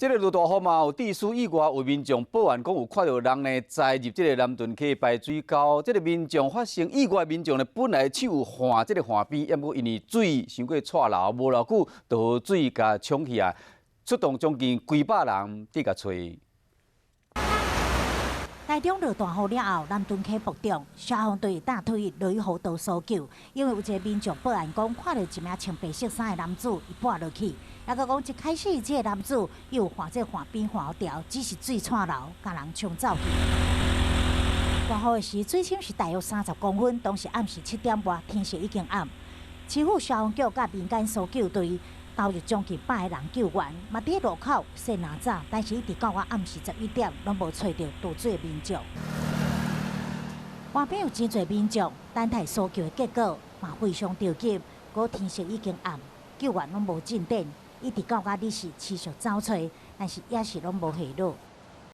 这个落大雨嘛，有地书以外，有民众报案讲有看到人呢栽入这个南屯溪排水沟。这个民众发现意外，民众呢本来手划这个划边，也不因为水伤过错漏，无偌久就水甲冲去啊，出动将近几百人伫甲找。台中落大雨了后，南屯溪暴涨，消防队大推雷雨道搜救，因为有一个民众报案讲看到一名穿白色衫的男子伊跌落去，也个讲一开始这个男子又划这划边划掉，只是水窜流，甲人冲走去。大雨的时，水深是大约30公分，当时暗时7点外，天色已经暗。市府消防局甲民间搜救队投入将近100个人救援，嘛伫路口先拿早，但是一直到暗时11点，拢无找到渡水的民众。外边有真侪民众等待搜救的结果，嘛非常着急。果天色已经暗，救援拢无进展，一直到日是持续找找，但是也是拢无下落。